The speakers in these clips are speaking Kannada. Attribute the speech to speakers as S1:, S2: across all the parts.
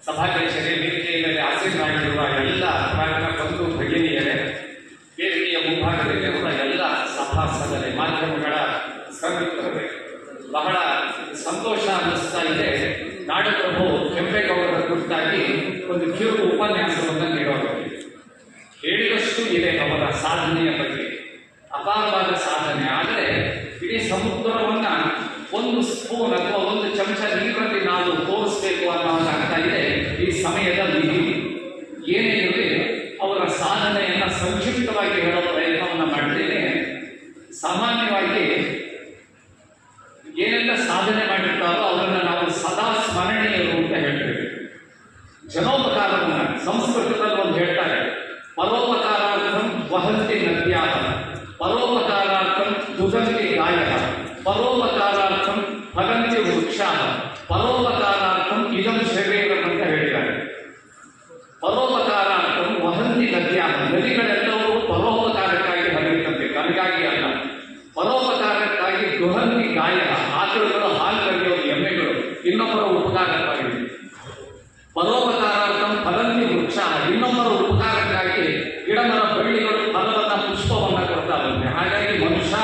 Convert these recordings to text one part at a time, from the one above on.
S1: ಸಭಾಧ್ಯಕ್ಷರೇ, ವೇದಿಕೆಯಲ್ಲಿ ಆಸೀನರಾಗಿರುವ ಎಲ್ಲ ಬಂಧು ಭಗಿನಿಯರೇ, ವೇದಿಕೆಯ ಮುಂಭಾಗದಲ್ಲಿರುವ ಎಲ್ಲ ಸಭಾಸದರೇ, ಮಾಧ್ಯಮಗಳ ಸ್ನೇಹಿತರೇ, ಬಹಳ ಸಂತೋಷ ಅನ್ನಿಸ್ತಾ ಇದೆ. ನಾಡಪ್ರಭು ಕೆಂಪೇಗೌಡರ ಕುರಿತಾಗಿ ಒಂದು ಕಿರು ಉಪನ್ಯಾಸವನ್ನು ನೀಡೋದಕ್ಕೆ ಹೇಳಿದಷ್ಟು ಇದೆ. ಅವರ ಸಾಧನೆಯ ಬಗ್ಗೆ ಅಪಾರವಾದ ಸಾಧನೆ. ಆದರೆ ಇಡೀ ಸಮುದ್ರವನ್ನ ಒಂದು ಸ್ಪೂನ್ ಅಥವಾ ಒಂದು ಚಮಚ ನೀರಲ್ಲಿ ನಾವು ತೋರಿಸ್ಬೇಕು ಅನ್ನೋದಾಗ್ತಾ ಇದೆ ಈ ಸಮಯದ ವಿಧಿ. ಏನೇ ಇರಲಿ, ಅವರ ಸಾಧನೆಯನ್ನ ಸಂಕ್ಷಿಪ್ತವಾಗಿ ಹೇಳೋ ಪ್ರಯತ್ನವನ್ನು ಮಾಡ್ತೇನೆ. ಸಾಮಾನ್ಯವಾಗಿ ಏನೆಲ್ಲ ಸಾಧನೆ ಮಾಡಿರ್ತಾರೋ ಅವರನ್ನು ನಾವು ಸದಾ ಸ್ಮರಣೀಯರು ಅಂತ ಹೇಳ್ತೇವೆ. ಜನೋಪಕಾರವನ್ನ ಸಂಸ್ಕೃತದಲ್ಲಿ ಒಂದು ಹೇಳ್ತಾರೆ, ಪರೋಪಕಾರಾರ್ಥಂ ವಹಂತಿ ನದ್ಯಾಹ, ಪರೋಪಕಾರಾರ್ಥಂ ದುದಂತಿ ಗಾಯಃ, ಪರೋಪಕಾರಾರ್ಥಂ ಫಲಂತಿ ವೃಕ್ಷಾಃ, ಪರೋಪಕಾರಾರ್ಥಂ ಇದಂ ಶರೀರಂ ಅಂತ ಹೇಳಿದ್ದಾರೆ. ಪರೋಪಕಾರಾರ್ಥಂ ವಹಂತಿ ನದ್ಯಾಹ, ನದಿಗಳೆಲ್ಲವೂ ಪರೋಪಕಾರಕ್ಕಾಗಿ ಹರಿಯುತ್ತಂತೆ, ತನಗಾಗಿ ಅಲ್ಲ. ಪರೋಪಕಾರಕ್ಕಾಗಿ ದುಹಂತಿ ಗಾಯಃ, ಆಕಳುಗಳು ಹಾಲು ಕರೆಯೋದು ಎಮ್ಮೆಗಳು ಇನ್ನೊಬ್ಬರ ಉಪಕಾರಕ್ಕಾಗಿದೆ. ಪರೋಪಕಾರಾರ್ಥಂ ಫಲಂತಿ ವೃಕ್ಷ, ಇನ್ನೊಬ್ಬರ ಉಪಕಾರಕ್ಕಾಗಿ ಗಿಡಮರ ಬಳ್ಳಿಗಳು ಫಲವನ್ನ ಪುಷ್ಪವನ್ನ ಕೊಡ್ತಾ ಬಂದೆ. ಹಾಗಾಗಿ ಮನುಷ್ಯ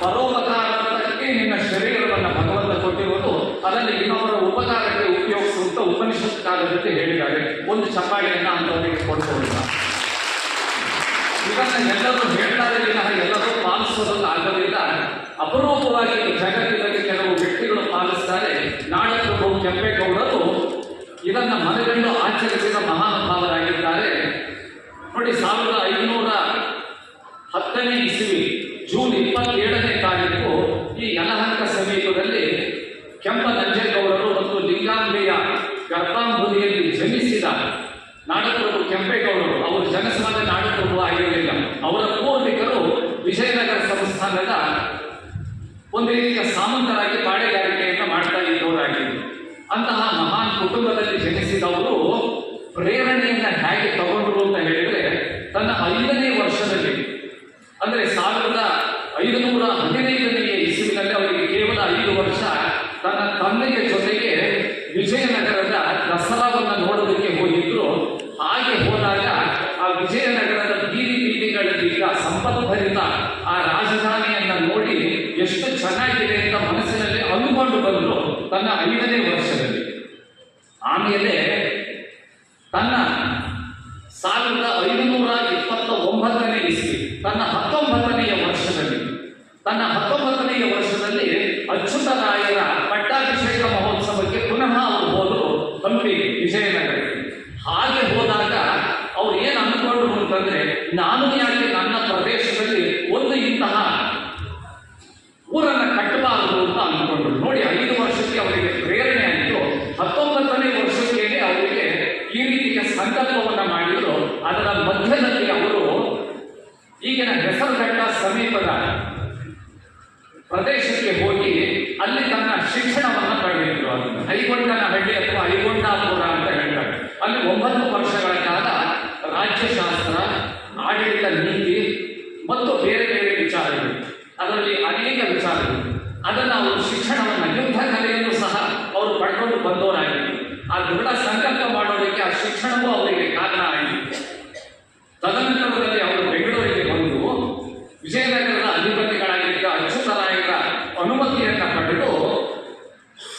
S1: ಪರೋಪಕಾರಕ್ಕೆ ನಿನ್ನ ಶರೀರವನ್ನು ಭಗವಂತ ಕೊಟ್ಟಿರುವುದು, ಅದನ್ನು ಇನ್ನೊಬ್ಬರ ಉಪಕಾರಕ್ಕೆ ಉಪಯೋಗಿಸುವಂತ ಉಪನಿಷತ್ ಕಾಲದಲ್ಲಿ ಹೇಳಿದ್ದಾರೆ. ಒಂದು ಚಪ್ಪಾಳೆಯನ್ನ ಅಂತವರಿಗೆ ಕೊಡ್ಕೊಳ್ಳ. ಇದನ್ನ ಎಲ್ಲರೂ ಹೇಳ್ತಾರೆ, ಎಲ್ಲರೂ ಪಾಲಿಸೋದನ್ನು ಆಗೋದಿಲ್ಲ. ಅಪರೂಪವಾಗಿ ಜಗತ್ತಿನಲ್ಲಿ ಕೆಲವು ವ್ಯಕ್ತಿಗಳು ಪಾಲಿಸ್ತಾರೆ. ನಾಡಪ್ರಭು ಕೆಂಪೇಗೌಡರು ಇದನ್ನ ಮನಗಂಡು ಆಚರಿಸಿದ ಮಹಾನುಭಾವರಾಗಿದ್ದಾರೆ. ನೋಡಿ, 1510ನೇ ಇಸವಿ ಜೂನ್ 27ನೇ ತಾರೀಕು ಈ ಯಲಹಂಕ ಸಮೀಪದಲ್ಲಿ ಕೆಂಪನಂಜೇಗೌಡರು ಮತ್ತು ಲಿಂಗಾಂಬೆಯ ಗರ್ಭಾಂಬುದಿಯಲ್ಲಿ ಜನಿಸಿದ ನಾಡಪ್ರಭು ಕೆಂಪೇಗೌಡರು, ಅವರು ಜನಿಸುವಾಗ ನಾಡಪ್ರಭು ಆಗಿರಲಿಲ್ಲ. ಅವರ ಪೂರ್ವಿಕರು ವಿಜಯನಗರ ಸಂಸ್ಥಾನದ ಒಂದು ರೀತಿಯ ಸಾಮಂತರಾಗಿ ಪಾಳೆಗಾರಿಕೆಯನ್ನು ಮಾಡ್ತಾ ಇದ್ದವರಾಗಿದ್ದರು. ಅಂತಹ ಮಹಾನ್ ಕುಟುಂಬದಲ್ಲಿ ಜನಿಸಿದವರು ಪ್ರೇರಣೆಯನ್ನ ಹೇಗೆ ತಗೊಂಡ್ರು ಅಂತ ಹೇಳಿದ್ರೆ, ತನ್ನ 5ನೇ ವರ್ಷದಲ್ಲಿ, ಅಂದರೆ 1515ನೇ ಇಸವಿನಲ್ಲಿ, ಅವರಿಗೆ ಕೇವಲ 5 ವರ್ಷ, ತನ್ನ ತಂದೆಯ ಜೊತೆಗೆ ವಿಜಯನಗರದ ದಸರಾವನ್ನು ನೋಡೋದಕ್ಕೆ ಹೋಗಿದ್ರು. ಹಾಗೆ ಹೋದಾಗ ಆ ವಿಜಯನಗರದ ಬೀದಿಗಳಲ್ಲಿದ್ದ ಸಂಪದ್ಭರಿತ ಆ ರಾಜಧಾನಿಯನ್ನ ನೋಡಿ ಎಷ್ಟು ಚೆನ್ನಾಗಿದೆ ಅಂತ ಮನಸ್ಸಿನಲ್ಲಿ ಅಂದುಕೊಂಡು ಬಂದರು ತನ್ನ 5ನೇ ವರ್ಷದಲ್ಲಿ. ಆಮೇಲೆ ತನ್ನ 1529ನೇ ಇಸವಿ, ತನ್ನ 19ನೇ ವರ್ಷದಲ್ಲಿ ಅಚ್ಯುತರಾಯರ ಪಟ್ಟಾಭಿಷೇಕ ಮಹೋತ್ಸವಕ್ಕೆ ಪುನಃ ಅವರು ಹೋದರು ಹಂಪಿ ವಿಜಯನಗರಕ್ಕೆ. ಹಾಗೆ ಹೋದಾಗ ಅವ್ರು ಏನು ಅಂದ್ಕೊಂಡ್ರು ಅಂತಂದ್ರೆ, ನಾನು ಯಾಕೆ ನನ್ನ ಪ್ರದೇಶದಲ್ಲಿ ಒಂದು ಇಂತಹ ಊರನ್ನು ಕಟ್ಟಬಾರದು ಅಂತ ಅಂದ್ಕೊಂಡ್ರು. ನೋಡಿ, 5 ವರ್ಷಕ್ಕೆ ಅವರಿಗೆ ಪ್ರೇರಣೆ ಆಯಿತು. 19ನೇ ವರ್ಷಕ್ಕೇನೆ ಅವರಿಗೆ ಈ ರೀತಿಯ ಸಂಕಲ್ಪವನ್ನ ಮಾಡಿದ್ರು. ಅದರ ಮಧ್ಯದಲ್ಲಿ ಅವರು ಈಗಿನ ಹೆಸರುಘಟ್ಟ ಸಮೀಪದ ಪ್ರದೇಶಕ್ಕೆ ಹೋಗಿ ಅಲ್ಲಿ ತನ್ನ ಶಿಕ್ಷಣವನ್ನು ಪಡೆದಿದ್ರು. ಅದನ್ನು ಐಗೊಂಡನಹಳ್ಳಿ ಅಥವಾ ಐಗೊಂಡಾಪುರ ಅಂತ ಹೇಳ್ತಾರೆ. ಅಲ್ಲಿ 9 ವರ್ಷಗಳ ಕಾಲ ರಾಜ್ಯಶಾಸ್ತ್ರ, ಆಡಳಿತ ನೀತಿ ಮತ್ತು ಬೇರೆ ಬೇರೆ ವಿಚಾರಗಳು, ಅದರಲ್ಲಿ ಅನೇಕ ವಿಚಾರಗಳು, ಅದನ್ನು ಅವರು ಶಿಕ್ಷಣವನ್ನು, ಯುದ್ಧ ಕಲೆಯನ್ನು ಸಹ ಅವರು ಪಡ್ಕೊಂಡು ಬಂದವರಾಗಿತ್ತು. ಆ ದೃಢ ಸಂಕಲ್ಪ ಮಾಡೋದಕ್ಕೆ ಆ ಶಿಕ್ಷಣವೂ ಅವರಿಗೆ ಕಾರಣ ಆಯಿತು. ತದನಂತರದಲ್ಲಿ ಅವರು ಬೆಂಗಳೂರಿಗೆ ಬಂದು ವಿಜಯನಗರದ ಅಧಿಪತಿಗಳಾಗಿದ್ದ ಅಚ್ಯುತರಾಯರ ಅನುಮತಿಯನ್ನ ಪಡೆದು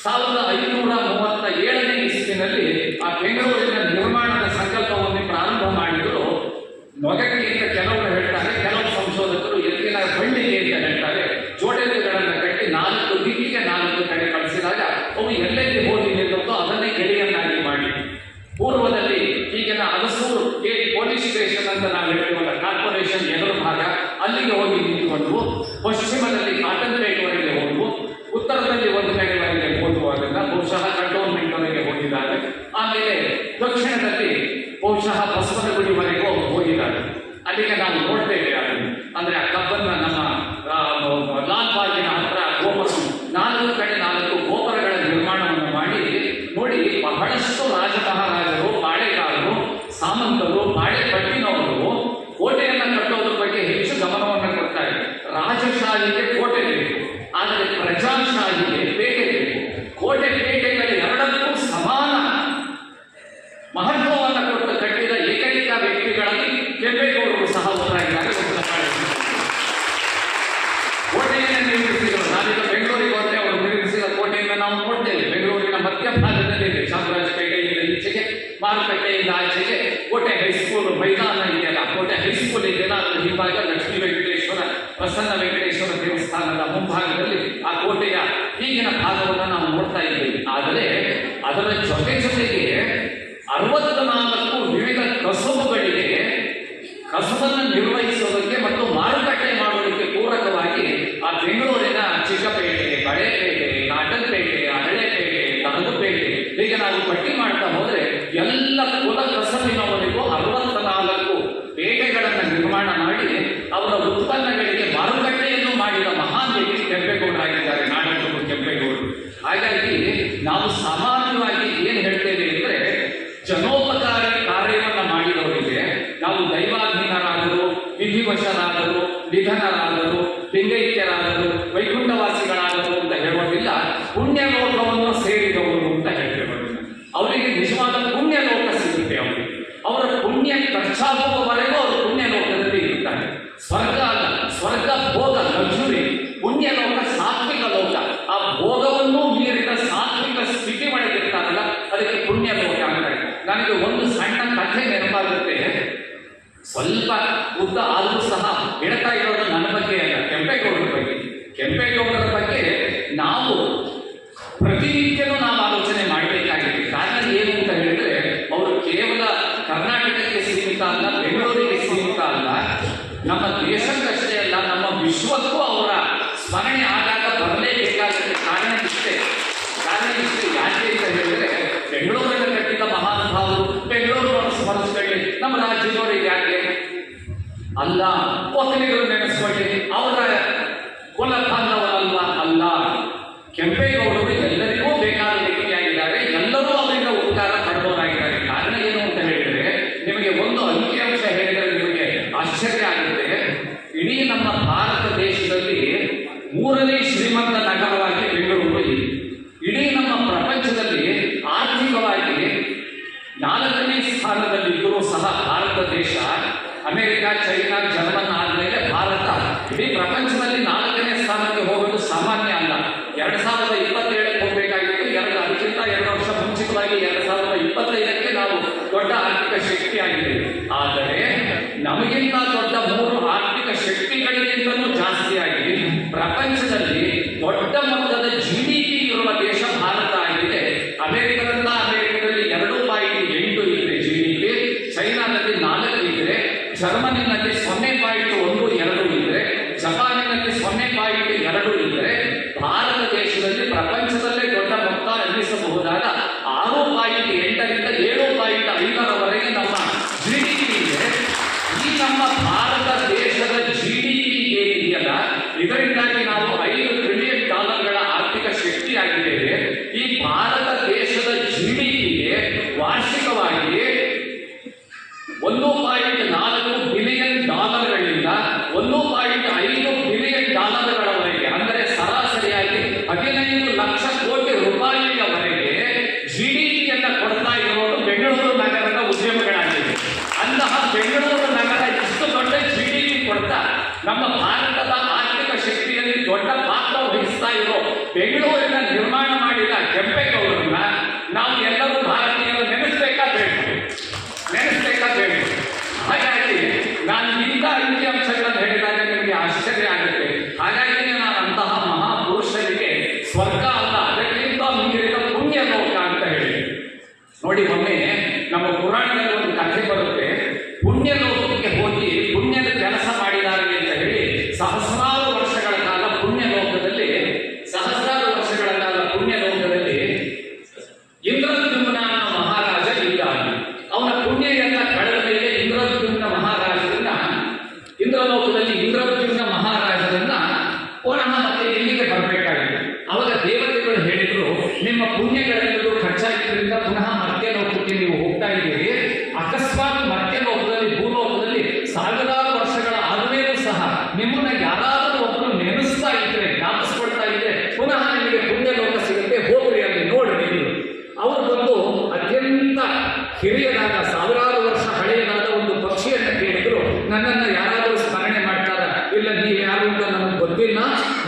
S1: 1537ನೇ ಇಸವಿನಲ್ಲಿ ಆ ಬೆಂಗಳೂರಿನ ನಿರ್ಮಾಣದ ಸಂಕಲ್ಪವನ್ನು ಪ್ರಾರಂಭ ಮಾಡಿದರು. ನೊಗಕ್ಕೆ ಅಂತ ಕೆಲವರು ಹೇಳ್ತಾರೆ, ಕೆಲವು ಸಂಶೋಧಕರು ಎತ್ತಿನ ಬಂಡಿಗೆ ಅಂತ ಹೇಳ್ತಾರೆ. ಜೋಡೆಗಳನ್ನು ಕಟ್ಟಿ 4 ದಿಕ್ಕಿಗೆ 4 ಕಡೆ ಕಳಿಸಿದಾಗ ಅವು ಎಲ್ಲೆಲ್ಲಿ ಹೋಗಿ ನಿಲ್ಲುತ್ತೋ ಅದನ್ನೇ ಗೆಳೆಯನ್ನಾಗಿ ಮಾಡಿ, ಪೂರ್ವದಲ್ಲಿ ಈಗಿನ ಅಲಸೂರು ಪೊಲೀಸ್ ಸ್ಟೇಷನ್ ಅಂತ ನಾವು ಹೇಳ್ತೀವಲ್ಲ, ಕಾರ್ಪೊರೇಷನ್ ಎದುರು ಭಾಗ, ಅಲ್ಲಿಗೆ ಹೋಗಿ ನಿಂತುಕೊಂಡು, ಪಶ್ಚಿಮದಲ್ಲಿ ಕಾಟನ್ಪೇಟೆವರೆಗೆ ಹೋಗುವ, ಉತ್ತರದಲ್ಲಿ ಒಂದು ಕಡೆವರೆಗೆ ಹೋಗುವುದನ್ನ ಬಹುಶಃ ಕಂಟೋನ್ಮೆಂಟ್ ವರೆಗೆ ಹೋಗಿದ್ದಾರೆ. ಆಮೇಲೆ ದಕ್ಷಿಣದಲ್ಲಿ ಬಹುಶಃ ಬಸವನಗುಡಿವರೆಗೂ ಹೋಗಿದ್ದಾರೆ. ಅಲ್ಲಿಗೆ ನಾವು ನೋಡ್ತೇವೆ. ಅಂದ್ರೆ ಆ ಕಬ್ಬನ್ನ ನಮ್ಮ ಲಾಲ್ ಬಾಗಿನ ಹತ್ರ ಗೋಪುರ 4 ಕಡೆ 4 ಗೋಪುರಗಳ ನಿರ್ಮಾಣವನ್ನು ಮಾಡಿ ನೋಡಿ, ಬಹಳಷ್ಟು ರಾಜಮಹಾರಾಜರು, ಪಾಳೆಗಾರರು, ಸಾಮಂತರು, ಪಾಳೆಪಟ್ಟಿನವರು ಕೋಟೆಯನ್ನು ಕಟ್ಟೋದ್ರ ಬಗ್ಗೆ ಹೆಚ್ಚು ಗಮನವನ್ನು ಕೊಡ್ತಾರೆ. ರಾಜಶಾಹಿಗೆ ಕೋಟೆ ಬೇಕು, ಆದರೆ ಪ್ರಜಾಶಾಹಿಗೆ ಪೇಟೆ ಬೇಕು. ಕೋಟೆ ಪೇಟೆಗಳ ಎರಡಕ್ಕೂ ಸಮಾನ ಮಾರುಕಟ್ಟೆಯಿಂದ ಆಚೆಗೆ ಕೋಟೆ ಹೈಸ್ಕೂಲ್ ಮೈದಾನ ಇದೆಯಲ್ಲ, ಕೋಟೆ ಹೈಸ್ಕೂಲ್ ಇದೆಯಲ್ಲ, ಅದರ ಹಿಂಭಾಗ ಲಕ್ಷ್ಮೀ ವೆಂಕಟೇಶ್ವರ, ಪ್ರಸನ್ನ ವೆಂಕಟೇಶ್ವರ ದೇವಸ್ಥಾನದ ಮುಂಭಾಗದಲ್ಲಿ ಆ ಕೋಟೆಯ ಈಗಿನ ಭಾಗವನ್ನು ನಾವು ನೋಡ್ತಾ ಇದ್ದೀವಿ. ಆದರೆ ಅದರ ಜೊತೆಗೆ 64 ವಿವಿಧ ಕಸುಬನ್ನು ನಿರ್ವಹಿಸೋದಕ್ಕೆ ಮತ್ತು ಮಾರುಕಟ್ಟೆ ಮಾಡೋದಕ್ಕೆ ಪೂರಕವಾಗಿ ಆ ಬೆಂಗಳೂರಿನ ಚಿಕ್ಕಪೇಟೆ, ಬಳೆಪೇಟೆ, ಕಾಟನ್ಪೇಟೆ, ಹಳೆಪೇಟೆ, ತರಗುಪೇಟೆ ಹೀಗೆ ನಾವು ಪಟ್ಟಿ ಮಾಡ್ತಾ ಹೋದ್ರೆ ಎಲ್ಲ ಕುಲ ಕಸಬಿನವರೆಗೂ 64 ಪೇಟೆಗಳನ್ನು ನಿರ್ಮಾಣ ಮಾಡಿ ಅವರ ಉತ್ಪನ್ನಗಳಿಗೆ ಮಾರುಕಟ್ಟೆಯನ್ನು ಮಾಡಿದ ಮಹಾನ್ ವ್ಯಕ್ತಿ ಕೆಂಪೇಗೌಡರಾಗಿದ್ದಾರೆ, ನಾಡಪ್ರಭು ಕೆಂಪೇಗೌಡರು. ಹಾಗಾಗಿ ನಾವು ಸಾಮಾನ್ಯವಾಗಿ ಏನು ಹೇಳ್ತೇವೆ ಅಂದರೆ, ಜನೋಪಕಾರಿ ಕಾರ್ಯವನ್ನು ಮಾಡಿದವರಿಗೆ ನಾವು ದೈವಾಧೀನರಾದರು, ವಿಧಿವಶರಾದರು, ನಿಧನರಾದರು, ಲಿಂಗೈಕ್ಯರಾದರು, ವೈಕುಂಠವಾಸಿಗಳಾದರು ಅಂತ ಹೇಳೋದಿಲ್ಲ, ಪುಣ್ಯಲೋಕವನ್ನು ಸೇರಿದವರು ಅಂತ ಹೇಳ್ತೇವೆ. ಅವರಿಗೆ ನಿಜವಾದ ಪುಣ್ಯಲೋಕ ಸಿಗುತ್ತೆ. ಅವರ ಪುಣ್ಯ ಖರ್ಚಾಗುವವರೆಗೂ ಅವರು ಪುಣ್ಯಲೋಕದಲ್ಲಿ ಇರ್ತಾರೆ. ಸ್ವರ್ಗ ಅಲ್ಲ, ಸ್ವರ್ಗ ಭೋಗ, ಲಕ್ಸುರಿ. ಪುಣ್ಯಲೋಕ ಸಾತ್ವಿಕ ಲೋಕ. ಆ ಭೋಗವನ್ನು ಮೀರಿದ ಸಾತ್ವಿಕ ಸ್ಥಿತಿ ಒಳಗಿರ್ತಾರಲ್ಲ, ಅದಕ್ಕೆ ಪುಣ್ಯಲೋಕ ಅಂತಾರೆ. ನನಗೆ ಒಂದು ಸಣ್ಣ ಕಥೆ ನೆನಪಾಗುತ್ತೆ, ಸ್ವಲ್ಪ ಉದ್ದ ಆದರೂ ಸಹ ಹೇಳ್ತಾ ಇರೋದು ನನ್ನ ಬಗ್ಗೆ ಅಲ್ಲ, ಕೆಂಪೇಗೌಡರ ಬಗ್ಗೆ. ಕೆಂಪೇಗೌಡರ ಬಗ್ಗೆ ನಾವು ಪ್ರತಿನಿತ್ಯನೂ ನಾವು ಆಲೋಚನೆ ಮಾಡಬೇಕಾಗಿದೆ. ಕಾರಣ ಏನು ಅಂತ ಹೇಳಿದ್ರೆ, ಅವರು ಕೇವಲ ಕರ್ನಾಟಕಕ್ಕೆ ಸೀಮಿತ ಅಲ್ಲ, ಬೆಂಗಳೂರಿಗೆ ಸೀಮಿತ ಅಲ್ಲ, ನಮ್ಮ ದೇಶಕ್ಕಷ್ಟೇ ಅಲ್ಲ, ನಮ್ಮ ವಿಶ್ವಕ್ಕೂ ಅವರ ಸ್ಮರಣೆ ಆಗಾಗ ಬರಲೇಬೇಕಾಗುತ್ತೆ. ಕಾರಣ ಇಷ್ಟೇ ಯಾಕೆ ಅಂತ ಹೇಳಿದ್ರೆ, ಬೆಂಗಳೂರನ್ನು ಕಟ್ಟಿದ ಮಹಾನುಭಾವರು ಬೆಂಗಳೂರನ್ನು ಸ್ಮರಿಸ್ಕೊಳ್ಳಿ, ನಮ್ಮ ರಾಜ್ಯದವರಿಗೆ ಯಾಕೆ ಅಲ್ಲ, ಒಕ್ಕಲಿಗರು ನೆನೆಸ್ಕೊಳ್ಳಿ, ಅವರ ಕುಲ ಬಾಂಧವರಲ್ವಾ? ಅಲ್ಲ, ಕೆಂಪೇಗೌಡರು ಎಲ್ಲರಿಗೂ ಬೇಕಾದ ವ್ಯಕ್ತಿಯಾಗಿದ್ದಾರೆ, ಎಲ್ಲರೂ ಅವರಿಂದ ಉಪಕಾರ ಪಡೆದವರಾಗಿದ್ದಾರೆ. ಕಾರಣ ಏನು ಅಂತ ಹೇಳಿದ್ರೆ, ನಿಮಗೆ ಒಂದು ಅಂಕಿಅಂಶ ಹೇಳಿದರೆ ನಿಮಗೆ ಆಶ್ಚರ್ಯ ಆಗುತ್ತೆ. ಇಡೀ ನಮ್ಮ ಭಾರತ ದೇಶದಲ್ಲಿ 3ನೇ ಶ್ರೀಮಂತ ನಗರವಾಗಿ ಬೆಂಗಳೂರು ಇದೆ. ಇಡೀ ನಮ್ಮ ಪ್ರಪಂಚದಲ್ಲಿ ಆರ್ಥಿಕವಾಗಿ 4ನೇ ಸ್ಥಾನದಲ್ಲಿದ್ದರೂ ಸಹ ಭಾರತ ದೇಶ ಅಮೆರಿಕ, ಚೈನಾ, ಜರ್ಮನ್ ಆದಮೇಲೆ ಭಾರತ ಇಡೀ ಪ್ರಪಂಚದಲ್ಲಿ 4ನೇ ಸ್ಥಾನಕ್ಕೆ ಹೋಗೋದು ಸಾಮಾನ್ಯ ಅಲ್ಲ. 2027ಕ್ಕೆ ಹೋಗಬೇಕಾಗಿತ್ತು. ಅದಕ್ಕಿಂತ 2 ವರ್ಷ ಮುಂಚಿತವಾಗಿ 2025ಕ್ಕೆ ನಾವು ದೊಡ್ಡ ಆರ್ಥಿಕ ಶಕ್ತಿಯಾಗಿದ್ದೇವೆ. ಆದರೆ ನಮಗಿಂತ ದೊಡ್ಡ 3 ಆರ್ಥಿಕ ಶಕ್ತಿಗಳಿಗಿಂತಲೂ ಜಾಸ್ತಿಯಾಗಿ ಪ್ರಪಂಚದಲ್ಲಿ ದೊಡ್ಡ ಮೊತ್ತದ GDP ಇರುವ ದೇಶ ಭಾರತ ಆಗಿದೆ. ಅಮೆರಿಕದಲ್ಲಿ 2.8 ಇದೆ GDP, ಚೈನಾದಲ್ಲಿ 4 ಇದ್ರೆ, ಜರ್ಮನಿನಲ್ಲಿ 0.12 ಇದ್ರೆ, ಜಪಾನಿನಲ್ಲಿ 0.2 ಇದ್ರೆ, ಭಾರತ ದೇಶದಲ್ಲಿ ಪ್ರಪಂಚದಲ್ಲೇ ದೊಡ್ಡ ಮೊತ್ತ ಎನ್ನಿಸಬಹುದಾದ 6.8ರಿಂದ 7.5ರವರೆಗೆ ನಮ್ಮ GDP ಇದೆ. ಈ ನಮ್ಮ ಭಾರತ ದೇಶದ GDP ಏನಿದೆಯಲ್ಲ, ಇದರಿಂದಾಗಿ ನಾವು $5 ಟ್ರಿಲಿಯನ್ ಆರ್ಥಿಕ ಶಕ್ತಿಯಾಗಿದ್ದೇವೆ. ಈ ಭಾರತ ದೇಶದ GDPಗೆ ವಾರ್ಷಿಕವಾಗಿ $1.4 ಬಿಲಿಯನ್ ಗಳಿಂದ $1.5 ಬಿಲಿಯನ್ ಗಳವರೆಗೆ, ಅಂದರೆ ಸರಾಸರಿಯಾಗಿ 15 ಲಕ್ಷ ಕೋಟಿ ರೂಪಾಯಿಯವರೆಗೆ GDPಯನ್ನು ಕೊಡ್ತಾ ಇರೋದು ಬೆಂಗಳೂರು ನಗರದ ಉದ್ಯಮಗಳಾಗಿವೆ. ಅಂತಹ ಬೆಂಗಳೂರು ನಗರ ಇಷ್ಟು ದೊಡ್ಡ GDP ಕೊಡ್ತಾ ನಮ್ಮ ಭಾರತದ ಆರ್ಥಿಕ ಶಕ್ತಿಯಲ್ಲಿ ದೊಡ್ಡ ಪಾತ್ರ ವಹಿಸ್ತಾ ಇರೋ ಬೆಂಗಳೂರಿನ ನಿರ್ಮಾಣ ಮಾಡಿದ ಕೆಂಪೇಗೌಡರನ್ನ ನಾವು ಎಲ್ಲರೂ ಭಾರತೀಯರು ನೆನೆಸಬೇಕಾಗಬೇಕು. ಹಾಗಾಗಿ ನಾನು ಇಂಥ ಅಂಕಿಅಂಶಗಳನ್ನು ಹೇಳಿದಾಗ ನಿಮಗೆ ಆಶ್ಚರ್ಯ ಆಗುತ್ತೆ. ಹಾಗಾಗಿ ನಾನು ಅಂತಹ ಮಹಾಪುರುಷರಿಗೆ ಸ್ವರ್ಗ ಅಲ್ಲ, ಅದಕ್ಕಿಂತ ಮೀರಿದ ಪುಣ್ಯ ಲೋಕ ಅಂತ ಹೇಳಿ ನೋಡಿ. ಒಮ್ಮೆ ನಮ್ಮ ಪುರಾಣದಲ್ಲಿ ಒಂದು ಕಥೆ ಬರುತ್ತೆ. ಪುಣ್ಯ ಲೋಕಕ್ಕೆ ಹೋಗಿ ಪುಣ್ಯದ ಕೆಲಸ ಮಾಡಿದ್ದಾರೆ ಅಂತ ಹೇಳಿ ಸಹಸ್ರಾರು ವರ್ಷಗಳ ಕಾಲ ಪುಣ್ಯ ಲೋಕದಲ್ಲಿ ಇಂದ್ರದ್ಯುಮ್ನ ಮಹಾರಾಜ ಇದ್ದಾನೆ. ಅವನ ಪುಣ್ಯ ಎಲ್ಲ ಕಳೆದ ಮೇಲೆ ಇಂದ್ರದ್ಯುಮ್ನ ಇಂದ್ರಲೋಕದಲ್ಲಿ ಇಂದ್ರದ್ಯುಮ್ನ ಮಹಾರಾಜರನ್ನ ಪುನಃ ಮತ್ತೆ ಇಲ್ಲಿಗೆ ಬರಬೇಕಾಗಿದೆ. ಅವಾಗ ದೇವತೆಗಳು ಹೇಳಿದ್ರು, ನಿಮ್ಮ ಪುಣ್ಯಗಳೆಲ್ಲರೂ ಖರ್ಚಾಗಿದ್ದರಿಂದ ಪುನಃ ಮರ್ತ್ಯಲೋಕಕ್ಕೆ ನೀವು ಹೋಗ್ತಾ ಇದ್ದೀರಿ. ಅಕಸ್ಮಾತ್ ಮರ್ತ್ಯಲೋಕದಲ್ಲಿ ಭೂಲೋಕದಲ್ಲಿ ಸಾವಿರಾರು ವರ್ಷಗಳ ಆದ್ಮೇಲೂ ಸಹ ನಿಮ್ಮನ್ನ ಯಾರಾದರೂ ಒಬ್ಬರು ನೆನೆಸ್ತಾ ಇದ್ರೆ, ಜ್ಞಾಪಿಸ್ಕೊಳ್ತಾ ಇದ್ರೆ ಪುನಃ ನಿಮಗೆ ಪುಣ್ಯಲೋಕ ಸಿಗುತ್ತೆ, ಹೋಗ್ರಿ ಅಲ್ಲಿ ನೋಡ್ರಿ. ಅವರು ಬಂದು ಅತ್ಯಂತ ಹಿರಿಯರಾದ ಸಾವಿರಾರು ವರ್ಷ ಹಳೆಯದಾದ ಒಂದು ಪಕ್ಷಿಯನ್ನು ಕೇಳಿದ್ರು, ನನ್ನನ್ನು ಯಾರಾದರೂ ಸ್ಮರಣೆ ಮಾಡ್ತಾರ? ಇಲ್ಲ, ನೀವು ಯಾರು ಅಂತ ನಮಗೆ ಗೊತ್ತಿಲ್ಲ.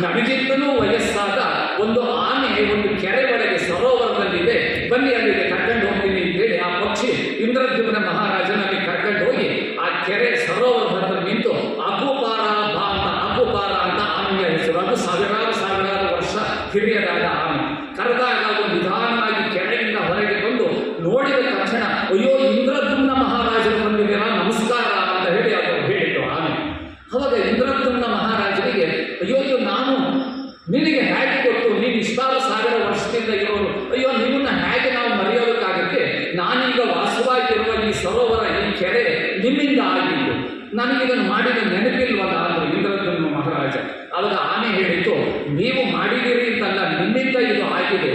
S1: ನಮಗಿಂತಲೂ ವಯಸ್ಸಾದ ಒಂದು ಆನೆ ಒಂದು ಕೆರೆ ಒಳಗೆ ಸರೋವರದಲ್ಲಿದೆ, ಬನ್ನಿ ಅಲ್ಲಿಗೆ ಕರ್ಕೊಂಡು ಹೋಗ್ತೀನಿ ಅಂತೇಳಿ ಆ ಪಕ್ಷಿ ನೋಡಿದ ತಕ್ಷಣ ಅಯ್ಯೋ ಇಂದ್ರದ್ಯುಮ್ನ ಮಹಾರಾಜರು ಬಂದಿದ್ದೀರಾ, ನಮಸ್ಕಾರ ಅಂತ ಹೇಳಿ ಅವರು ಹೇಳಿದ್ರು ಆನೆ. ಅವಾಗ ಇಂದ್ರದ್ಯುಮ್ನ ಮಹಾರಾಜರಿಗೆ ಅಯ್ಯೋ ನಾನು ನಿನಗೆ ಹೇಗೆ ಗೊತ್ತು, ನೀನು ಇಷ್ಟಾರು ಸಾವಿರ ವರ್ಷದಿಂದ ಇರೋರು, ಅಯ್ಯೋ ನಿಮ್ಮನ್ನ ಹೇಗೆ ನಾವು ಮರೆಯೋದಕ್ಕಾಗುತ್ತೆ, ನಾನೀಗ ವಾಸವಾಗಿರುವ ಈ ಸರೋವರ ಈ ಕೆರೆ ನಿಮ್ಮಿಂದ ಆಗಿದ್ದು, ನನಗಿದನ್ನು ಮಾಡಿದ ನೆನಪಿಲ್ವಲ್ಲ ಅಂದರು ಇಂದ್ರದ್ಯುಮ್ನ ಮಹಾರಾಜ. ಅವಾಗ ಆನೆ ಹೇಳಿತ್ತು, ನೀವು ಮಾಡಿದಿರಿ ಅಂತಲ್ಲ, ನಿಮ್ಮಿಂದ ಇದು ಆಗಿದೆ.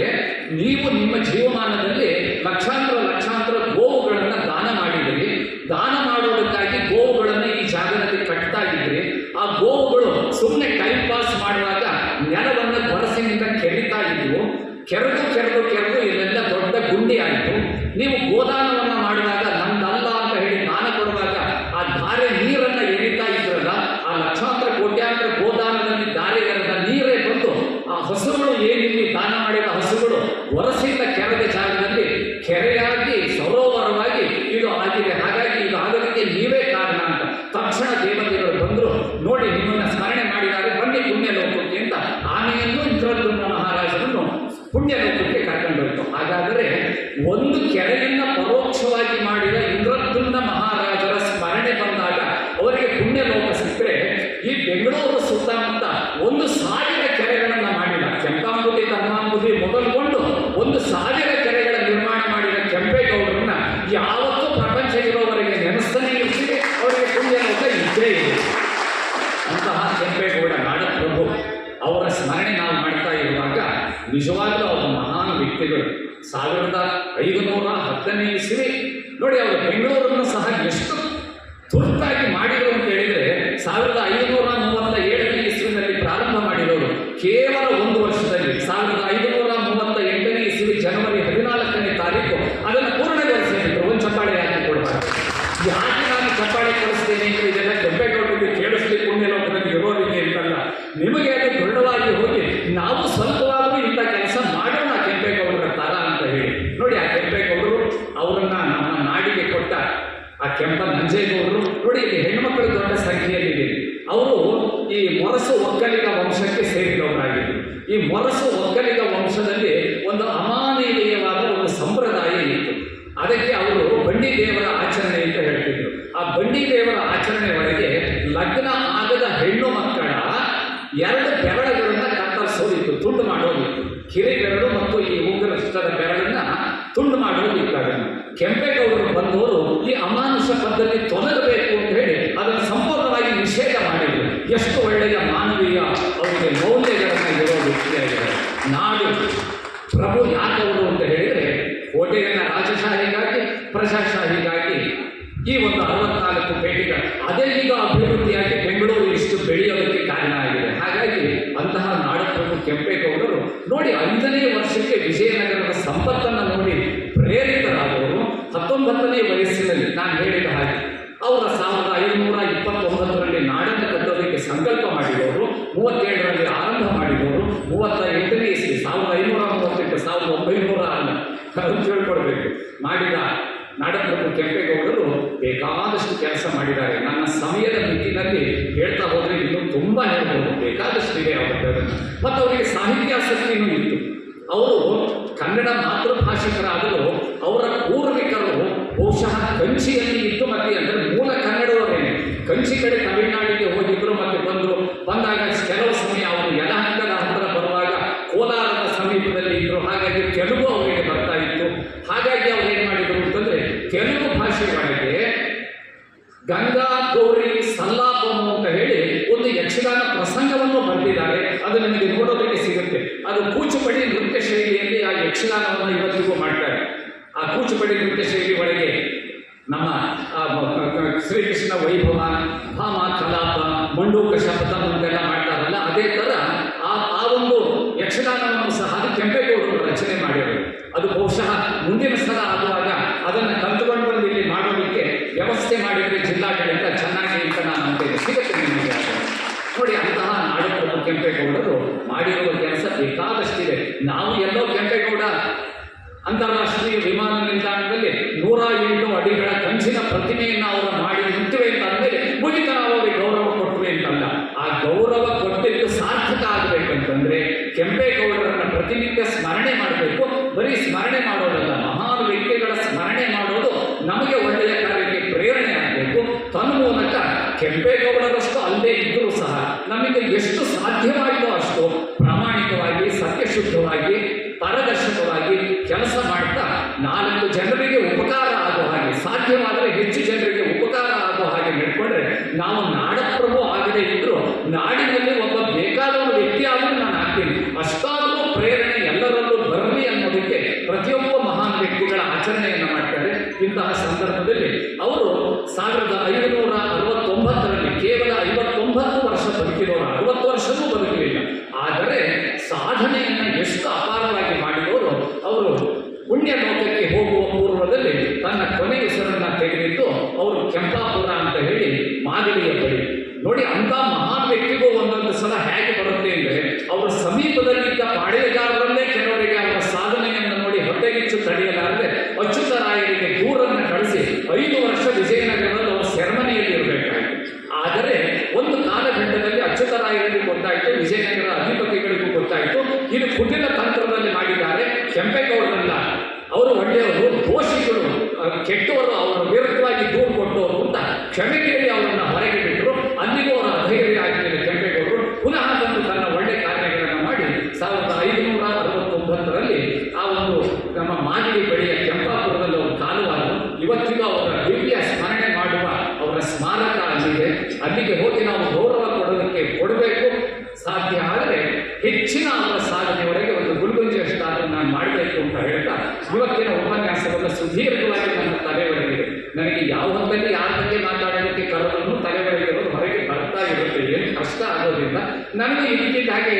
S1: ನೀವು ನಿಮ್ಮ ಜೀವಮಾನದಲ್ಲಿ ಲಕ್ಷಾಂತರ ಗೋವುಗಳನ್ನು ದಾನ ಮಾಡಿದಿರಿ. ದಾನ ಮಾಡೋದಕ್ಕಾಗಿ ಗೋವುಗಳನ್ನು ಈ ಜಾಗದಲ್ಲಿ ಕಟ್ತಾ ಇದ್ರಿ. ಆ ಗೋವುಗಳು ಸುಮ್ಮನೆ ಟೈಮ್ ಪಾಸ್ ಮಾಡುವಾಗ ನೆಲವನ್ನು ಗೊರಸಿನಿಂದ ಕೆರಿತಾ ಇದ್ವು. ಕೆರೆದು ಇದೆಲ್ಲ ದೊಡ್ಡ ಗುಂಡಿ ಆಯಿತು. ನೀವು ಗೋದಾನವನ್ನು ಮಾಡುವಾಗ ನಮ್ದಲ್ಲ ಅಂತ ಹೇಳಿ ದಾನ ಕೊಡುವಾಗ ಆ ಧಾರೆ ನೀರನ್ನು ಎರಿತಾ ಇದ್ರಲ್ಲ, ಆ ಲಕ್ಷಾಂತರ ಕೋಟ್ಯಾಂತರ ಗೋದಾನದಲ್ಲಿ ಧಾರೆ ಎರೆದ ನೀರೇ ಬಂದು ಆ ಹಸುಗಳು ಏನಿಲ್ಲಿ ದಾನ ಮಾಡಿದ ಹಸುಗಳು ಹೊರಸಿಂದ ಕೆರೆದ ಜಾಗದಲ್ಲಿ ಕೆರೆಯಾಗಿ ಸರೋವರವಾಗಿ ಇದು ಆಗಿದೆ. ಹಾಗಾಗಿ ಇದು ಆಗೋದಕ್ಕೆ ನೀವೇ ಕಾರಣ ಅಂತ ತಕ್ಷಣ ದೇವತೆಗಳು ಬಂದರು. ನೋಡಿ ನಿಮ್ಮನ್ನು ಸ್ಮರಣೆ ಮಾಡಿದಾಗ ಬನ್ನಿ ಪುಣ್ಯ ಲೋಕಕ್ಕೆ ಅಂತ ಆನೆಯನ್ನು ಇಂದ್ರದ್ಯುಮ್ನ ಮಹಾರಾಜರನ್ನು ಪುಣ್ಯ ಲೋಕಕ್ಕೆ ಕರ್ಕೊಂಡೋಯ್ತು. ಹಾಗಾದರೆ ಒಂದು ಕೆರೆಯನ್ನ ಪರೋಕ್ಷವಾಗಿ ಮಾಡಿದ ಇಂದ್ರದ್ಯುಮ್ನ ಮಹಾರಾಜರ ಸ್ಮರಣೆ ಬಂದಾಗ ಅವರಿಗೆ ಪುಣ್ಯ ಲೋಕ ಸಿಕ್ಕರೆ, ಈ ಬೆಂಗಳೂರು ಸುತ್ತಮುತ್ತ 1,000 ಕೆರೆಗಳನ್ನು ಮಾಡಿದ ಕೆಂಪಾಂಬುದಿ ಧರ್ಮಾಂಬುದಿ ಮೊದಲುಕೊಂಡು 1,000 ಕೆರೆಗಳ ನಿರ್ಮಾಣ ಮಾಡಿದ ಕೆಂಪೇಗೌಡರನ್ನ ಯಾವತ್ತೂ ಪ್ರಪಂಚ ಇರೋವರೆಗೆ ನೆನೆಸ್ತಾನೆ ಇರ್ತೀವಿ, ಅವರಿಗೆ ಪುಣ್ಯ ಲೋಕ ಇದ್ದೇ ಇದೆ. ಅಂತಹ ಕೆಂಪೇಗೌಡ ನಾಡಪ್ರಭು ಅವರ ಸ್ಮರಣೆ ನಾವು ಮಾಡ್ತಾ ಇರುವಾಗ ನಿಜವಾಗ್ಲೂ ಅವರು ಮಹಾನ್ ವ್ಯಕ್ತಿಗಳು. 1510ನೇ ಇಸ್ವಿ ನೋಡಿ, ಅವರು ಬೆಂಗಳೂರನ್ನು ಸಹ ಎಷ್ಟು ತುರ್ತಾಗಿ ಮಾಡಿದರು ಅಂತ ಹೇಳಿದರೆ 1537ನೇ ಇಸ್ವಿನಲ್ಲಿ ಪ್ರಾರಂಭ ಮಾಡಿದವರು ಕೇವಲ 1 ವರ್ಷದಲ್ಲಿ 1538ನೇ ಇಸ್ವಿ ಜನವರಿ 14ನೇ ತಾರೀಕು ಅದನ್ನು ಪೂರ್ಣಗೊಳಿಸಿದ್ರು. ಒಂದು ಚಪ್ಪಾಳೆ ಯಾಕೆ ಕೊಡಬಾರ್ದು? ಯಾಕೆ ನಾನು ಚಪ್ಪಾಳೆ ಕೊಡಿಸ್ತೇನೆ ಅಂತ ಇದೆಲ್ಲ ಕೆಂಪೇಗೌಡರಿಗೆ ಕೇಳಿಸ್ಲಿ ಪುಣ್ಯ ಲೋಕದಲ್ಲಿ ಇರೋರಿಗೆ ಅಂತಲ್ಲ, ನಿಮಗೆ ಅದು ದೃಢವಾಗಿ ಹೋಗಿ ನಾವು ಸ್ವಲ್ಪವಾದರೂ ಇಂಥ ಕೆಲಸ ಮಾಡೋಣ ಕೆಂಪೇಗೌಡರ ತರ ಅಂತ ಹೇಳಿ ನೋಡಿ. ಆ ಕೆಂಪೇಗೌಡರು ಅವರನ್ನ ನಮ್ಮ ನಾಡಿಗೆ ಕೊಟ್ಟ ಆ ಕೆಂಪ ನಂಜೇಗೌಡರು ನೋಡಿ, ಇಲ್ಲಿ ಹೆಣ್ಮಕ್ಕಳು ದೊಡ್ಡ ಸಂಖ್ಯೆಯಲ್ಲಿದೆ. ಅವರು ಈ ಮೊರಸು ಒಕ್ಕಲಿಗ ವಂಶಕ್ಕೆ ಸೇರಿದವರಾಗಿದ್ದರು. ಈ ಮೊರಸು ಒಕ್ಕಲಿಗ ವಂಶದಲ್ಲಿ ಒಂದು ಅಮಾನವೀಯವಾದ ಒಂದು ಸಂಪ್ರದಾಯ ಇತ್ತು. ಅದಕ್ಕೆ ಅವರು ಬಂಡಿ ದೇವರ ಆಚರಣೆ ಅಂತ ಹೇಳ್ತಿದ್ರು. ಆ ಬಂಡಿ ದೇವರ ಆಚರಣೆ ಒಳಗೆ ಲಗ್ನ ಆಗದ ಹೆಣ್ಣು ಮಕ್ಕಳ 2 ಬೆರಳುಗಳನ್ನ ಕತ್ತರಿಸೋದಿತ್ತು, ತುಂಡು ಮಾಡೋದಿತ್ತು. ಕಿರಿ ಬೆರಳು ಮತ್ತು ಈ ಉಗ್ರಷ್ಟದ ಬೆರಳನ್ನ ತುಂಡು ಮಾಡೋದಿತ್ತು. ಅದನ್ನು ಕೆಂಪೇಗೌಡರು ಬಂದವರು ಈ ಅಮಾನುಷ ಪದ್ಧತಿ ತೊಲಗಬೇಕು ಅಂತ ಹೇಳಿ ಅದನ್ನು ಸಂಪೂರ್ಣವಾಗಿ ನಿಷೇಧ ಮಾಡಿದರು. ಎಷ್ಟು ಒಳ್ಳೆಯ ಮಾನವೀಯ ಅವರಿಗೆ ಮೌಲ್ಯಗಳನ್ನು ಇರೋ ವ್ಯಕ್ತಿಯಾಗಿದ್ದಾರೆ. ನಾಡು ಪ್ರಭು ಯಾಕವರು ಅಂತ ಹೇಳಿದರೆ, ಕೋಟೆಯನ್ನು ರಾಜಶಾಹಿಗಾಗಿ ಪ್ರಜಾಶಾಹಿಗಾಗಿ ಈ ಒಂದು 64 ಪೇಟೆಗಳು ಅದೇ ಈಗ ಅಭಿವೃದ್ಧಿಯಾಗಿ ಬೆಂಗಳೂರು ಇಷ್ಟು ಬೆಳೆಯೋದಕ್ಕೆ ಕಾರಣ ಆಗಿದೆ. ಹಾಗಾಗಿ ಅಂತಹ ನಾಡಪ್ರಭು ಕೆಂಪೇಗೌಡರು ನೋಡಿ 5ನೇ ವರ್ಷಕ್ಕೆ ವಿಜಯನಗರದ ಸಂಪತ್ತನ್ನು ನೋಡಿ ಪ್ರೇರಿತರಾದವರು 19ನೇ ವಯಸ್ಸಿನಲ್ಲಿ ನಾನು ಹೇಳಿದ ಹಾಗೆ ಅವರ 1529ರಲ್ಲಿ ನಾಡನ್ನು ಕಟ್ಟೋದಕ್ಕೆ ಸಂಕಲ್ಪ ಮಾಡಿದವರು, 37ರಲ್ಲಿ ಆರಂಭ ಮಾಡಿದವರು, 38ನೇ ಇಸ್ವಿ 1538 1900 ಅಲ್ಲ ತಿಳ್ಕೊಳ್ಬೇಕು ಮಾಡಿದ ನಾಡಪ್ರಭು ಕೆಂಪೇಗೌಡರು ಬೇಕಾದಷ್ಟು ಕೆಲಸ ಮಾಡಿದ್ದಾರೆ. ನನ್ನ ಸಮಯದ ಮಿತಿನಲ್ಲಿ ಹೇಳ್ತಾ ಹೋದರೆ ಇನ್ನೂ ತುಂಬ ಹೇಳ್ಬೋದು, ಬೇಕಾದಷ್ಟು ಇದೆ ಅವರನ್ನು. ಮತ್ತು ಅವರಿಗೆ ಸಾಹಿತ್ಯಾಸಕ್ತಿಯೂ ಇತ್ತು. ಅವರು ಕನ್ನಡ ಮಾತೃಭಾಷಿಕರಾದರೂ ಅವರ ಪೂರ್ವಿಕರು ಬಹುಶಃ ಕಂಚಿಯಲ್ಲಿ ಇತ್ತು. ಮತ್ತೆ ಅಂದರೆ ಮೂಲ ಕನ್ನಡವರೇನೆ ಕಂಚಿ ಕಡೆ ತಮಿಳುನಾಡಿಗೆ ಹೋಗಿದ್ರು, ಮತ್ತೆ ಬಂದಾಗ ಕೆಲವು ಸಮಯ ಅವರು ಯಲಹಂಕದ ಹತ್ತಿರ ಬರುವಾಗ ಕೋಲಾರದ ಸಮೀಪದಲ್ಲಿ ಇದ್ದರು. ಹಾಗಾಗಿ ತೆಲುಗು ಅವರಿಗೆ ಬರ್ತಾ ಇತ್ತು. ಹಾಗಾಗಿ ಅವ್ರು ಏನು ಮಾಡಿದರು ಅಂತಂದರೆ ತೆಲುಗು ಭಾಷೆ ಒಳಗೆ ಗಂಗಾ ಗೌರಿ ಸಲ್ಲಾಪಂ ಅಂತ ಹೇಳಿ ಒಂದು ಯಕ್ಷಗಾನ ಪ್ರಸಂಗವನ್ನು ಬರೆದಿದ್ದಾರೆ. ಅದು ನಿಮಗೆ ನೋಡೋದಕ್ಕೆ ಸಿಗುತ್ತೆ. ಅದು ಕೂಚುಪಡಿ ನೃತ್ಯ ಶೈಲಿಯಲ್ಲಿ ಆ ಯಕ್ಷಗಾನವನ್ನು ಇವತ್ತಿಗೂ ಮಾಡ್ತಾರೆ. ಆ ಕೂಚುಪಡಿ ನೃತ್ಯ ಶೈಲಿ ಒಳಗೆ ನಮ್ಮ ಶ್ರೀಕೃಷ್ಣ ವೈಭವ, ಭಾಮ, ಕಲಾಪ, ಮಂಡೂಕ ಶಪಥಂ ಅಂತೆಲ್ಲ ಮಾಡ್ತಾರಲ್ಲ, ಅದೇ ಥರ ಆ ಒಂದು ಯಕ್ಷಗಾನವನ್ನು ಸಹ ಅದು ಕೆಂಪೇಗೌಡರು ರಚನೆ ಮಾಡಿದರು. ಅದು ಬಹುಶಃ ಮುಂದಿನ ಸಲ ಆಗುವಾಗ ಅದನ್ನು ಕಲ್ತುಕೊಂಡು ಬಂದು ಇಲ್ಲಿ ಮಾಡೋದಕ್ಕೆ ವ್ಯವಸ್ಥೆ ಮಾಡಿದರೆ ಜಿಲ್ಲಾಡಳಿತ ಚೆನ್ನಾಗಿ ಅಂತ ನಾನು ಅಂತೇಳಿ ಸಿಗುತ್ತೆ ನಿಮಗೆ. ನೋಡಿ, ಅಂತಹ ನಾಡಪ್ರಭು ಕೆಂಪೇಗೌಡರು ಮಾಡಿರುವ ಕೆಲಸ ಬೇಕಾದಷ್ಟಿದೆ. ನಾವು ಎಲ್ಲೋ ಕೆಂಪೇಗೌಡ ಅಂತಾರಾಷ್ಟ್ರೀಯ ವಿಮಾನ ನಿಲ್ದಾಣದಲ್ಲಿ 108 ಅಡಿಗಳ ಕಂಚಿನ ಪ್ರತಿಮೆಯನ್ನು ಅವರು ಮಾಡಿ ನಿಂತಿವೆ ಅಂತ ಅಂದಮೇಲೆ ಮುಗಿತ ನಾವು ಅವರಿಗೆ ಗೌರವ ಕೊಟ್ಟವೆ ಅಂತಲ್ಲ. ಆ ಗೌರವ ಕೊಟ್ಟಿದ್ದು ಸಾರ್ಥಕ ಆಗಬೇಕಂತಂದ್ರೆ ಕೆಂಪೇಗೌಡರನ್ನ ಪ್ರತಿನಿತ್ಯ ಸ್ಮರಣೆ ಮಾಡಬೇಕು. ಬರೀ ಸ್ಮರಣೆ ಮಾಡೋದಲ್ಲ, ಮಹಾನ್ ವ್ಯಕ್ತಿಗಳ ಸ್ಮರಣೆ ಇಂತಹ ಸಂದರ್ಭದಲ್ಲಿ ಅವರು 1569ರಲ್ಲಿ ಕೇವಲ 59 ವರ್ಷ ಬದುಕಿದವರು, 60 ವರ್ಷವೂ ಬದುಕಲಿಲ್ಲ. ಆದರೆ ಸಾಧನೆಯನ್ನು ಎಷ್ಟು ಅಪಾರವಾಗಿ ಮಾಡಿದವರು. ಅವರು ಪುಣ್ಯ ಲೋಕಕ್ಕೆ ಹೋಗುವ ಪೂರ್ವದಲ್ಲಿ ತನ್ನ ಕೊನೆಯ ಹೆಸರನ್ನು ತೆಗೆದಿದ್ದು ಅವರು ಕೆಂಪಾಪುರ ಅಂತ ಹೇಳಿ ಮಾಗಡಿಯ ಬಳಿ. ನೋಡಿ, ಅಂತ ಮಹಾನ್ ವ್ಯಕ್ತಿಗೂ ಒಂದೊಂದು ಸಲ ಹೇಗೆ ಬರುತ್ತೆ ಅಂದರೆ, ಅವರ ಸಮೀಪದಲ್ಲಿದ್ದ ಪಾಳೆಯಗಾರರಲ್ಲೇ ಕೆಲವರಿಗೆ ಅವರ ಸಾಧನೆಯನ್ನು ನೋಡಿ ಹೊಟ್ಟೆಗಿಚ್ಚು ತಡೆಯಲಾರದೆ ಅಚ್ಯುತರಾಯರಿಗೆ ದೂರನ್ನು ಕಳಿಸಿ 5 ವರ್ಷ ವಿಜಯನಗರದಲ್ಲಿ ಅವರು ಸೆರೆಮನೆಯಲ್ಲಿ ಇರಬೇಕಾಯಿತು. ಆದರೆ ಒಂದು ಕಾಲಘಟ್ಟದಲ್ಲಿ ಅಚ್ಯುತರಾಯರಿಗೆ ಗೊತ್ತಾಯಿತು, ವಿಜಯನಗರ ಅಧಿಪತಿಗಳಿಗೂ ಗೊತ್ತಾಯಿತು, ಇದು ಕುಟಿಲ ತಂತ್ರದಲ್ಲಿ ಮಾಡಿದ್ದಾರೆ, ಕೆಂಪೇಗೌಡರಲ್ಲ, ಅವರು ಒಳ್ಳೆಯವರು, ದೋಷಿಗಳು, ಕೆಟ್ಟವರು, ಅವರ ವಿರುದ್ಧವಾಗಿ ದೂರು ಕೊಟ್ಟವರು ಅಂತ ಕ್ಷಮೆ ಕೇಳಿ ಅವರನ್ನು ಹೊರಗೆ ಬಿಟ್ಟರು. ಅಲ್ಲಿಗೂ ಅವರ ಅಧೈರ್ಯ ಆಗಿದ್ದರೆ ಕೆಂಪೇಗೌಡರು ಪುನಃ ಬಂದು ತನ್ನ ಒಳ್ಳೆ ಕಾರ್ಯಗಳನ್ನು ಮಾಡಿ 1569ರಲ್ಲಿ ಆ ಒಂದು ನಮ್ಮ ಮಾಗಡಿ ಬಳಿಯ ಕೆಂಪಾಪುರದಲ್ಲಿ ಅವರು ಕಾಲುವಾದರು. ಇವತ್ತಿಗೂ ಅವರ ದಿವ್ಯ ಸ್ಮರಣೆ ಮಾಡುವ ಅವರ ಸ್ಮಾರಕ ಅಲ್ಲಿದೆ. ಅಲ್ಲಿಗೆ ಹೋಗಿ ನಾವು ಗೌರವ ಕೊಡಬೇಕು. ಸಾಧ್ಯ ಆದರೆ ಹೆಚ್ಚಿನ ಅವರ ಸಾಧನೆಯವರೆಗೆ ಒಂದು ಗುಲ್ಗುಂಜಿಯಷ್ಟಾದರೂ ನಾನು ಮಾಡಬೇಕು ಅಂತ ಹೇಳ್ತಾ ಇವತ್ತಿನ ಉಪನ್ಯಾಸವನ್ನು ಸುದೀರ್ಘವಾಗಿ ನನ್ನ ತಲೆವರೆಗಿದೆ. ನನಗೆ ಯಾವ ಹೊತ್ತಲ್ಲಿ ಯಾರ ಬಗ್ಗೆ ಮಾತಾಡೋದಕ್ಕೆ ಕರೆದನ್ನು ತಲೆವರೆಗಿರೋದು ಹೊರಗೆ ಬರ್ತಾ ಇರುತ್ತೆ, ಏನು ಕಷ್ಟ ಆಗೋದ್ರಿಂದ ನನಗೆ ಇದಕ್ಕಿದ್ದ ಹಾಗೆ